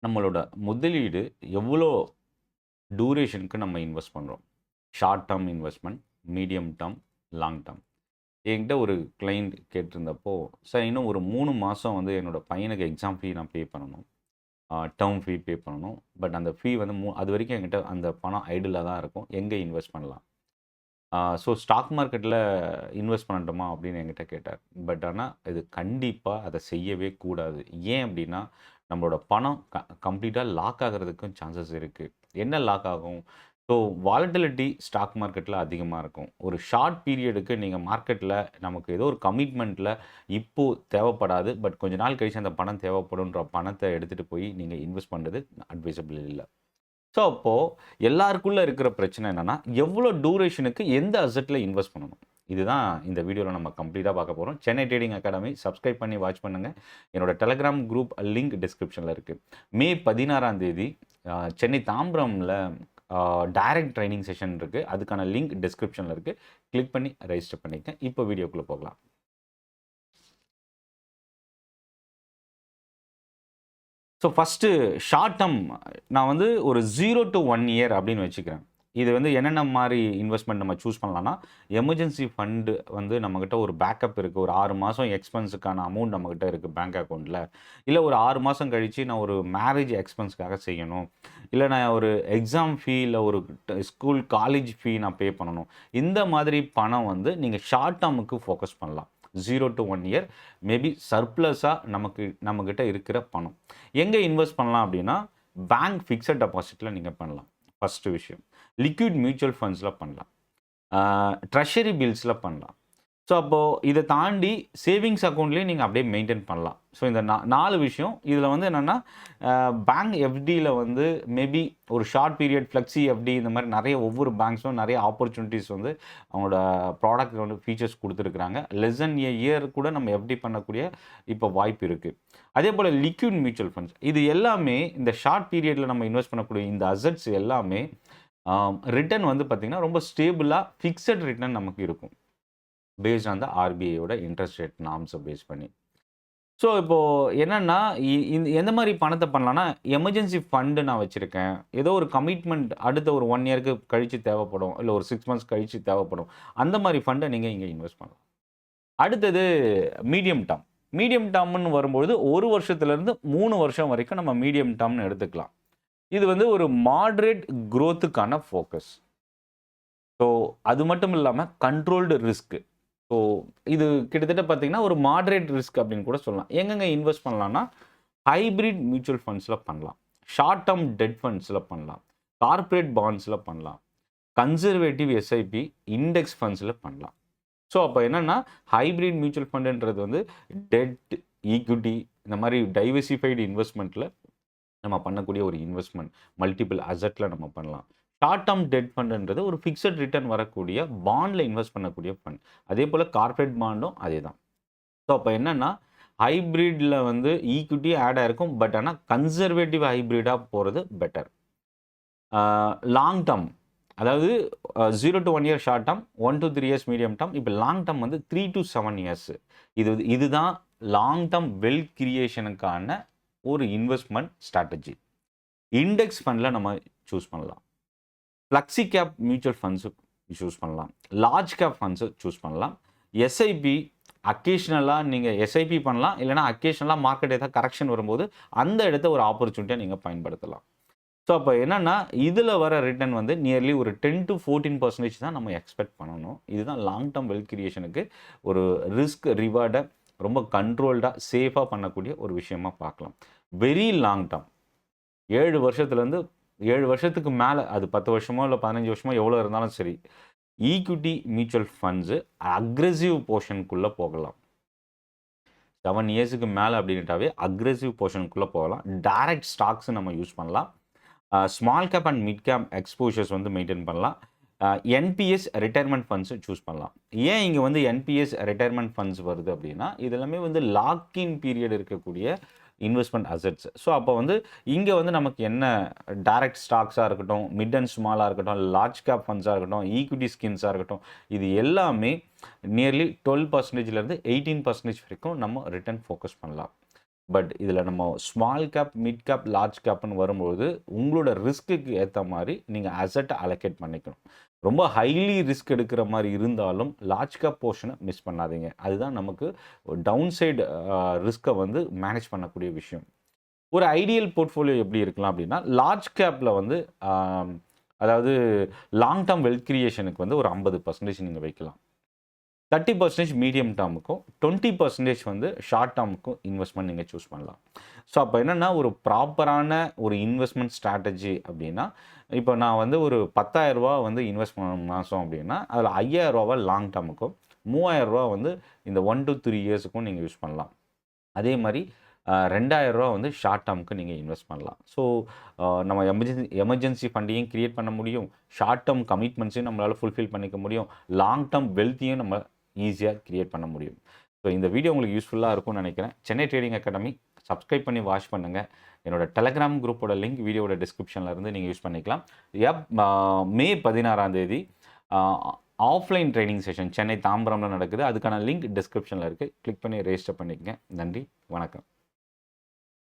நம்மளோட முதலீடு எவ்வளோ டூரேஷனுக்கு நம்ம இன்வெஸ்ட் பண்ணுறோம்? Short term investment, medium term, long term. என்கிட்ட ஒரு கிளையண்ட் கேட்டிருந்தப்போ, சார் இன்னும் ஒரு 3 மாதம் வந்து என்னோட பையனுக்கு எக்ஸாம் ஃபீ நான் பே பண்ணணும். டேர்ம் ஃபீ பே பண்ணணும். பட் அந்த ஃபீ வந்து அது வரைக்கும் என்கிட்ட அந்த பணம் ஐடிலாக தான் இருக்கும். எங்கே இன்வெஸ்ட் பண்ணலாம்? ஸோ ஸ்டாக் மார்க்கெட்டில் இன்வெஸ்ட் பண்ணட்டுமா அப்படின்னு என்கிட்ட கேட்டார். பட் ஆனால் இது கண்டிப்பாக அதை செய்யவே கூடாது. ஏன் அப்படின்னா, நம்மளோட பணம் கம்ப்ளீட்டாக லாக் ஆகிறதுக்கும் சான்சஸ் இருக்குது. என்ன லாக் ஆகும்? ஸோ வாலட்டிலிட்டி ஸ்டாக் மார்க்கெட்டில் அதிகமாக இருக்கும். ஒரு ஷார்ட் பீரியடுக்கு நீங்கள் மார்க்கெட்டில் நமக்கு ஏதோ ஒரு கமிட்மெண்ட்டில் இப்போது தேவைப்படாது. பட் கொஞ்ச நாள் கழிச்சு அந்த பணம் தேவைப்படுன்ற பணத்தை எடுத்துகிட்டு போய் நீங்கள் இன்வெஸ்ட் பண்ணுறது அட்வைசபிள் இல்லை. ஸோ அப்போது எல்லாருக்குள்ளே இருக்கிற பிரச்சனை என்னென்னா, எவ்வளோ டூரேஷனுக்கு எந்த அசெட்டில் இன்வெஸ்ட் பண்ணணும்? இதுதான் இந்த வீடியோவில் நம்ம கம்ப்ளீட்டாக பார்க்க போகிறோம். சென்னை ட்ரேடிங் அகாடமி சப்ஸ்கிரைப் பண்ணி வாட்ச் பண்ணுங்கள். என்னோட டெலகிராம் குரூப் லிங்க் டிஸ்கிரிப்ஷனில் இருக்குது. மே 16ஆம் தேதி சென்னை தாம்பரமில் டைரக்ட் ட்ரைனிங் செஷன் இருக்குது. அதுக்கான லிங்க் டிஸ்கிரிப்ஷனில் இருக்குது. கிளிக் பண்ணி ரெஜிஸ்டர் பண்ணிக்கங்க. இப்போ வீடியோக்குள்ளே போகலாம். ஸோ ஃபஸ்ட்டு ஷார்ட் டேர்ம் நான் வந்து ஒரு 0 to 1 இயர் அப்படின்னு வச்சுக்கிறேன். இது வந்து என்னென்ன மாதிரி இன்வெஸ்ட்மெண்ட் நம்ம சூஸ் பண்ணலான்னா, எமர்ஜென்சி ஃபண்டு வந்து நம்மக்கிட்ட ஒரு பேக்கப் இருக்குது. ஒரு 6 மாதம் எக்ஸ்பென்ஸுக்கான அமௌண்ட் நம்மக்கிட்ட இருக்குது பேங்க் அக்கௌண்ட்டில். இல்லை ஒரு 6 மாதம் கழித்து நான் ஒரு மேரேஜ் எக்ஸ்பென்ஸ்க்காக செய்யணும். இல்லை நான் ஒரு எக்ஸாம் ஃபீ, இல்லை ஒரு ஸ்கூல் காலேஜ் ஃபீ நான் பே பண்ணணும். இந்த மாதிரி பணம் வந்து நீங்கள் ஷார்ட் டேர்முக்கு ஃபோக்கஸ் பண்ணலாம். 0 to 1 இயர் மேபி சர்ப்ளஸாக நம்மக்கிட்ட இருக்கிற பணம் எங்கே இன்வெஸ்ட் பண்ணலாம் அப்படின்னா, பேங்க் ஃபிக்ஸட் டெபாசிட்டில் நீங்கள் பண்ணலாம். ஃபஸ்ட்டு விஷயம். லிக்விட் மியூச்சுவல் ஃபண்ட்ஸில் பண்ணலாம். ட்ரெஷரி பில்ஸில் பண்ணலாம். ஸோ அப்போது இதை தாண்டி சேவிங்ஸ் அக்கௌண்ட்லேயும் நீங்கள் அப்படியே மெயின்டைன் பண்ணலாம். ஸோ இந்த 4 விஷயம் இதில் வந்து என்னென்னா, பேங்க் எஃப்டியில் வந்து மேபி ஒரு ஷார்ட் பீரியட் ஃப்ளெக்ஸி எஃப்டி இந்த மாதிரி நிறைய ஒவ்வொரு பேங்க்ஸும் நிறைய ஆப்பர்ச்சுனிட்டிஸ் வந்து அவங்களோட ப்ராடக்ட் வந்து ஃபீச்சர்ஸ் கொடுத்துருக்குறாங்க. லெஸ் தென் எ இயர் கூட நம்ம எஃப்டி பண்ணக்கூடிய இப்போ வாய்ப்பு இருக்குது. அதே போல் லிக்விட் மியூச்சுவல் ஃபண்ட்ஸ் இது எல்லாமே இந்த ஷார்ட் பீரியடில் நம்ம இன்வெஸ்ட் பண்ணக்கூடிய இந்த அசட்ஸ் எல்லாமே ரிட்டர்ன் வந்து பார்த்திங்கன்னா ரொம்ப ஸ்டேபிளாக ஃபிக்ஸட் ரிட்டர்ன் நமக்கு இருக்கும். பேஸ்ட் ஆன் த ஆர்பிஐயோட இன்ட்ரெஸ்ட் ரேட் நார்ம்ஸை பேஸ் பண்ணி. ஸோ இப்போது என்னென்னா, எந்த மாதிரி பணத்தை பண்ணலான்னா, எமர்ஜென்சி ஃபண்டு நான் வச்சுருக்கேன். ஏதோ ஒரு கமிட்மெண்ட் அடுத்த ஒரு 1 இயருக்கு கழித்து தேவைப்படும். இல்லை ஒரு 6 மந்த்ஸ் கழித்து தேவைப்படும். அந்த மாதிரி ஃபண்டை நீங்கள் இங்கே இன்வெஸ்ட் பண்ணலாம். அடுத்தது மீடியம் டேர்ம். மீடியம் டேர்ம்னு வரும்பொழுது 1 வருஷத்துலேருந்து 3 வருஷம் வரைக்கும் நம்ம மீடியம் டேர்ம்னு எடுத்துக்கலாம். இது வந்து ஒரு மாட்ரேட் க்ரோத்துக்கான ஃபோக்கஸ். ஸோ அது மட்டும் இல்லாமல் கண்ட்ரோல்டு ரிஸ்க்கு. ஸோ இது கிட்டத்தட்ட பார்த்தீங்கன்னா ஒரு மாட்ரேட் ரிஸ்க் அப்படின்னு கூட சொல்லலாம். எங்கெங்கே இன்வெஸ்ட் பண்ணலான்னா, ஹைப்ரிட் மியூச்சுவல் ஃபண்ட்ஸில் பண்ணலாம். ஷார்ட் டேர்ம் டெட் ஃபண்ட்ஸில் பண்ணலாம். கார்ப்பரேட் பாண்ட்ஸில் பண்ணலாம். கன்சர்வேட்டிவ் எஸ்ஐபி இண்டெக்ஸ் ஃபண்ட்ஸில் பண்ணலாம். ஸோ அப்போ என்னென்னா, ஹைப்ரிட் மியூச்சுவல் ஃபண்டுன்றது வந்து டெட், ஈக்விட்டி இந்த மாதிரி டைவர்சிஃபைடு இன்வெஸ்ட்மெண்ட்டில் நம்ம பண்ணக்கூடிய ஒரு இன்வெஸ்ட்மெண்ட். மல்டிபிள் அசட்டில் நம்ம பண்ணலாம். ஷார்ட் டேர்ம் டெட் ஃபண்டுன்றது ஒரு ஃபிக்ஸட் ரிட்டர்ன் வரக்கூடிய பாண்டில் இன்வெஸ்ட் பண்ணக்கூடிய ஃபண்ட். அதே போல் கார்ப்பரேட் பாண்டும் அதே தான். ஸோ அப்போ என்னென்னா, ஹைப்ரிட்டில் வந்து ஈக்விட்டி ஆட் ஆகிருக்கும். பட் ஆனால் கன்சர்வேட்டிவ் ஹைப்ரிடாக போகிறது பெட்டர். லாங் டேர்ம் அதாவது 0 to 1 year short term, 1 to 3 years medium term. இப்போ லாங் டேர்ம் வந்து 3 to 7 இயர்ஸ். இதுதான் லாங் டேர்ம் வெல்த் கிரியேஷனுக்கான ஒரு இன்வெஸ்ட்மெண்ட் ஸ்ட்ராட்டஜி. இண்டெக்ஸ் ஃபண்டில் நம்ம சூஸ் பண்ணலாம். Flexi gap mutual funds choose பண்ணலாம். லார்ஜ் கேப் ஃபண்ட்ஸு சூஸ் பண்ணலாம். எஸ்ஐபி அக்கேஷ்னலாக நீங்கள் எஸ்ஐபி பண்ணலாம். இல்லைனா அக்கேஷ்னலாக மார்க்கெட் ஏதாவது கரெக்ஷன் வரும்போது அந்த இடத்த ஒரு ஆப்பர்ச்சுனிட்டியாக நீங்கள் பயன்படுத்தலாம். ஸோ அப்போ என்னென்னா, இதில் வர ரிட்டர்ன் வந்து நியர்லி ஒரு 10 to 14% தான் நம்ம எக்ஸ்பெக்ட் பண்ணணும். இதுதான் லாங் டேர்ம் வெல்த் கிரியேஷனுக்கு ஒரு ரிஸ்க் ரிவார்டை ரொம்ப கண்ட்ரோல்டாக சேஃபாக பண்ணக்கூடிய ஒரு விஷயமா பார்க்கலாம். வெரி லாங் டேர்ம் 7 வருஷத்துலேருந்து 7 வருஷத்துக்கு மேலே, அது 10 வருஷமோ இல்லை 15 வருஷமோ எவ்வளோ இருந்தாலும் சரி, ஈக்விட்டி மியூச்சுவல் ஃபண்ட்ஸு அக்ரெசிவ் போர்ஷனுக்குள்ளே போகலாம். 7 இயர்ஸுக்கு மேலே அப்படின்ட்டாவே அக்ரெசிவ் போர்ஷனுக்குள்ளே போகலாம். டைரக்ட் ஸ்டாக்ஸ் நம்ம யூஸ் பண்ணலாம். Small cap and mid cap exposures வந்து மெயின்டைன் பண்ணலாம். என்பிஎஸ் ரிட்டையர்மெண்ட் ஃபண்ட்ஸு சூஸ் பண்ணலாம். ஏன் இங்கே வந்து என்பிஎஸ் ரிட்டையர்மெண்ட் ஃபண்ட்ஸ் வருது அப்படின்னா, இது எல்லாமே வந்து லாக்இன் பீரியட் இருக்கக்கூடிய இன்வெஸ்ட்மெண்ட் அசட்ஸ். ஸோ அப்போ வந்து இங்கே வந்து நமக்கு என்ன டைரக்ட் ஸ்டாக்ஸாக இருக்கட்டும், மிட் அண்ட் ஸ்மாலாக இருக்கட்டும், லார்ஜ் கேப் ஃபண்ட்ஸாக இருக்கட்டும், ஈக்விட்டி ஸ்கின்ஸாக இருக்கட்டும், இது எல்லாமே நியர்லி 12%லேருந்து 18% வரைக்கும் நம்ம ரிட்டர்ன் ஃபோக்கஸ் பண்ணலாம். பட் இதில் நம்ம small cap, mid cap, large கேப்னு வரும்போது உங்களோட ரிஸ்க்குக்கு ஏற்ற மாதிரி நீங்கள் அசட்டை அலோகேட் பண்ணிக்கணும். ரொம்ப ஹைலி ரிஸ்க் எடுக்கிற மாதிரி இருந்தாலும் லார்ஜ் கேப் போர்ஷனை மிஸ் பண்ணாதீங்க. அதுதான் நமக்கு டவுன் சைடு ரிஸ்க்கை வந்து மேனேஜ் பண்ணக்கூடிய விஷயம். ஒரு ஐடியல் போர்ட்ஃபோலியோ எப்படி இருக்கலாம் அப்படின்னா, லார்ஜ் கேப்பில் வந்து அதாவது லாங் டேர்ம் வெல்த் கிரியேஷனுக்கு வந்து ஒரு 50% நீங்கள் வைக்கலாம். 30% மீடியம் டேர்முக்கும் 20% வந்து ஷார்ட் டேர்முக்கும் இன்வெஸ்ட்மெண்ட் நீங்கள் சூஸ் பண்ணலாம். ஸோ அப்போ என்னென்னா ஒரு ப்ராப்பரான ஒரு இன்வெஸ்ட்மெண்ட் ஸ்ட்ராட்டஜி அப்படின்னா, இப்போ நான் வந்து ஒரு 10,000 வந்து இன்வெஸ்ட் பண்ண மாதம் அப்படின்னா அதில் 5,000 லாங் டேர்முக்கும் 3,000 வந்து இந்த 1 to 3 இயர்ஸுக்கும் நீங்கள் யூஸ் பண்ணலாம். அதே மாதிரி 2,000 வந்து ஷார்ட் டேர்முக்கு நீங்கள் இன்வெஸ்ட் பண்ணலாம். ஸோ நம்ம எமர்ஜென்சி ஃபண்டையும் கிரியேட் பண்ண முடியும், ஷார்ட் டேர்ம் கமிட்மெண்ட்ஸையும் நம்மளால் ஃபுல்ஃபில் பண்ணிக்க முடியும், லாங் டேர்ம் வெல்த்தையும் நம்ம ஈஸியாக கிரியேட் பண்ண முடியும். ஸோ இந்த வீடியோ உங்களுக்கு யூஸ்ஃபுல்லாக இருக்கும்னு நினைக்கிறேன். சென்னை ட்ரேடிங் அகாடமி சப்ஸ்கிரைப் பண்ணி வாட்ச் பண்ணுங்கள். என்னோட டெலகிராம் குரூப்போட லிங்க் வீடியோட டிஸ்கிரிப்ஷனில் இருந்து நீங்கள் யூஸ் பண்ணிக்கலாம். மே 16 ஆஃப்லைன் ட்ரைனிங் செஷன் சென்னை தாம்பரமில் நடக்குது. அதுக்கான லிங்க் டிஸ்கிரிப்ஷனில் இருக்குது. கிளிக் பண்ணி ரெஜிஸ்டர் பண்ணிக்கங்க. நன்றி, வணக்கம்.